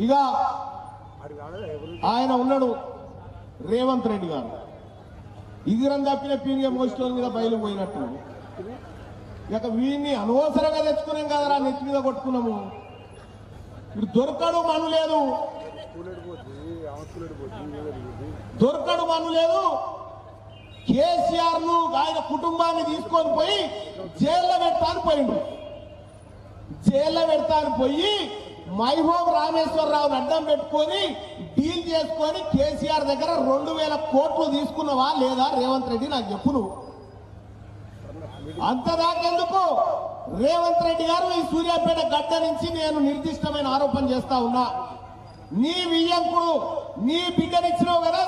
ఇక ఆయన ఉన్నాడు రేవంత్ రెడ్డి గారు ఇదిరం తప్పిన పీనిగా మోస్టోన్ మీద బయలు పోయినట్టు ఇక వీడిని అనవసరంగా తెచ్చుకున్నాం కదరా నెత్తి మీద కొట్టుకున్నాము ఇప్పుడు దొరకడు మను లేదు దొరకడు మను లేదు కేసీఆర్ ను ఆయన కుటుంబాన్ని తీసుకొని పోయి జైల్లో పెడతాను పోయిండు జైల్లో పెడతాను పోయి మైహోం రామేశ్వరరావుని అడ్డం పెట్టుకొని డీల్ చేసుకొని కేసీఆర్ దగ్గర 2000 కోట్లు తీసుకున్నావా లేదా రేవంత్ రెడ్డి నాకు చెప్పు నువ్వు అంతదాకెందుకు రేవంత్ రెడ్డి గారు ఈ సూర్యాపేట గడ్డ నుంచి నేను నిర్దిష్టమైన ఆరోపణ చేస్తా ఉన్నా నీ వియ్యంకుడు నీ బిడ్డనిచ్చినావు కదా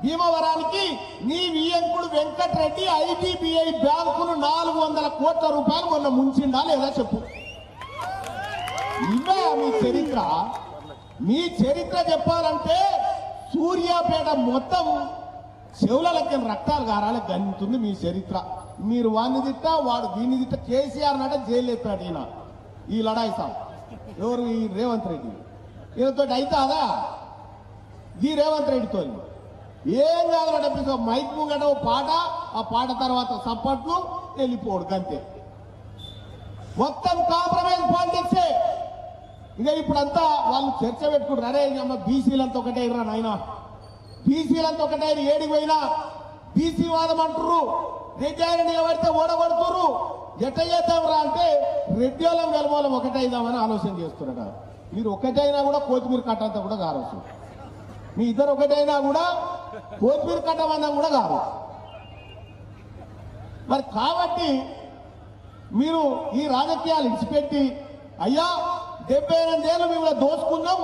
భీమవరానికి నీ వియ్యంకుడు వెంకటరెడ్డి ఐడిబిఐ బ్యాంకును 400 కోట్ల రూపాయలు మొన్న ముంచిండా లేదా చెప్పు ఇవే మీ చరిత్ర చెప్పాలంటే సూర్యాపేట మొత్తం చెవులకి రక్తాలు గారాలి గంతుంది మీ చరిత్ర మీరు వాడిని తిట్ట వాడు దీన్ని తిట్ట కేసీఆర్ నట జైలు ఎత్తాడు ఈయన ఈ లడాయి సాబ్ ఎవరు ఈ రేవంత్ రెడ్డి ఈయనతో అవుతాదా ఈ రేవంత్ రెడ్డితో ఏం కాదు మైక్ ముంగట పాట ఆ పాట తర్వాత సప్పట్లు వెళ్ళిపోడు గంతే మొత్తం కాంప్రమైజ్ పాలిటిక్సే ఇంకా ఇప్పుడంతా వాళ్ళు చర్చ పెట్టుకుంటారు అరే అమ్మ బీసీలంతా ఒకటే ఇర్రా నాయన బీసీలంతా ఒకటే ఏడికి పోయినా బీసీ వాదం అంటారు రెడ్డి ఆయన నిలబడితే ఓడగొడుతురు ఎట్ట చేద్దాంరా అంటే రెడ్డి వాళ్ళం వెలమూలం ఒకటైదామని ఆలోచన చేస్తున్నాడు మీరు ఒకటైనా కూడా కొత్తిమీర కట్టంతా కూడా కారవచ్చు మీ ఇద్దరు ఒకటైనా కూడా కొత్తిమీర కట్టమన్నా కూడా కారు మరి కాబట్టి మీరు ఈ రాజకీయాలు ఇచ్చిపెట్టి అయ్యా 78 ఏళ్ళు మిమ్మల్ని దోచుకున్నాం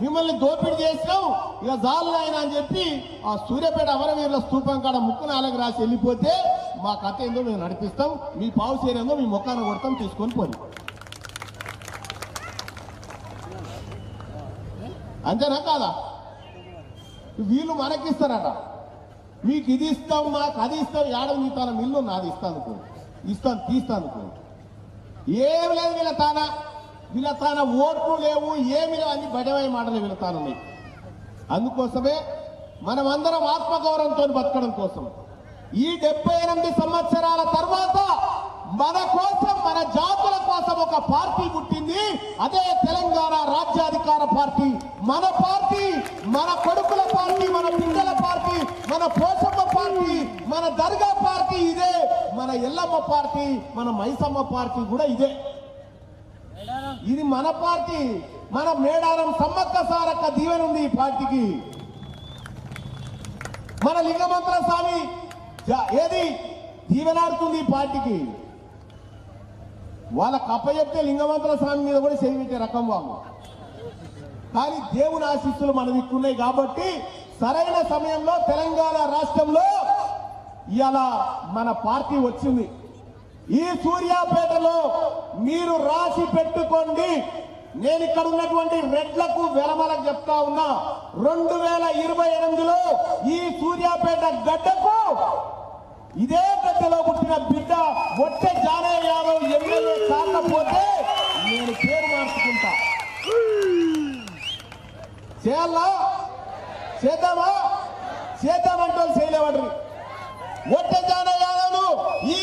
మిమ్మల్ని దోపిడీ చేసినాం ఇక జాలు ఆయన అని చెప్పి ఆ సూర్యాపేట అమరవీరుల స్తూపం కాడ ముక్కునాలకు రాసి వెళ్ళిపోతే మా కథ ఏందో మేము నడిపిస్తాం మీ పావు సేరేందో మీ మొక్కాన కొడతాం తీసుకొని పోయి అంతేనా కాదా వీళ్ళు మనకిస్తారట మీకు ఇది ఇస్తాం మాకు అది ఇస్తాం ఏడవ నీ తన మిల్లు నాది ఇస్తాను తీస్తాను ఏం లేదు వీళ్ళ తాన ఓట్లు లేవు ఏమి లేవు అన్ని బడవై మాటలు వీళ్ళ తానున్నాయి అందుకోసమే మనమందరం ఆత్మగౌరవంతో బతకడం కోసం ఈ 78 సంవత్సరాల తర్వాత మన కోసం మన జాతుల కోసం ఒక పార్టీ పుట్టింది అదే తెలంగాణ రాజ్యాధికార పార్టీ మన కొడుకుల పార్టీ మన బిడ్డల పార్టీ మన పోషమ్మ పార్టీ మన దర్గా పార్టీ ఇదే మన ఎల్లమ్మ పార్టీ మన మైసమ్మ పార్టీ కూడా ఇదే ఇది మన పార్టీ మన మేడారం సమ్మక్క సారక్క దీవెన ఉంది ఈ పార్టీకి మన లింగమంత్ర స్వామి ఏది దీవెనాడుతుంది ఈ పార్టీకి వాళ్ళ కప్ప చెప్తే లింగమంత్ర స్వామి మీద కూడా చేయించే రకం వాళ్ళు కానీ దేవుని ఆశీస్సులు మన దిక్కున్నాయి కాబట్టి సరైన సమయంలో తెలంగాణ రాష్ట్రంలో ఇలా మన పార్టీ వచ్చింది ఈ సూర్యాపేటలో మీరు రాసి పెట్టుకోండి నేను ఇక్కడ ఉన్నటువంటి రెడ్లకు వెలమలకు చెప్తా ఉన్నా 2028లో ఈ సూర్యాపేట గడ్డకు ఇదే గడ్డలో పుట్టిన బిడ్డ ఒట్టే జానయ్య యాదవ్ ఎమ్మెల్యే కాకపోతే నేను పేరు మార్చుకుంటా చేయాలా చేద్దామంటే చేయలేవాడు ఒట్టే జానయ్య యాదవ్ ఈ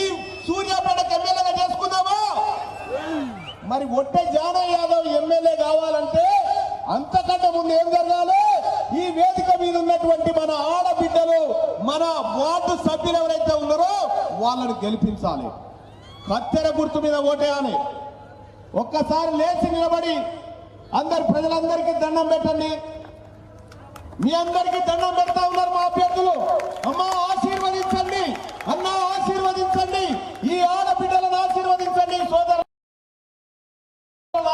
సూర్యాపేటకు ఎమ్మెల్యేగా చేసుకుందామా మరి ఒట్టే జానయ్య యాదవ్ ఎమ్మెల్యే కావాలంటే అంతకంటే ముందు ఏం జరగాలి ఈ వేదిక మీద ఉన్నటువంటి మన ఆడబిడ్డలు మన వార్డు సభ్యులు ఎవరైతే ఉన్నారో వాళ్ళని గెలిపించాలి కత్తెర గుర్తు మీద ఓటేయాలి ఒక్కసారి లేచి నిలబడి ప్రజలందరికీ దండం పెట్టండి మీ అందరికీ దండం పెడతా ఉన్నారు మా అభ్యర్థులు అమ్మా ఆశీర్వదించండి అన్నా ఆశీర్వదించండి ఈ ఆడబిడ్డలను ఆశీర్వదించండి సోదరులను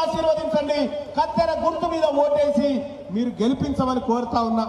ఆశీర్వదించండి కత్తెర గుర్తు మీద ఓటేసి మీరు గెలిపించమని కోరుతా ఉన్నా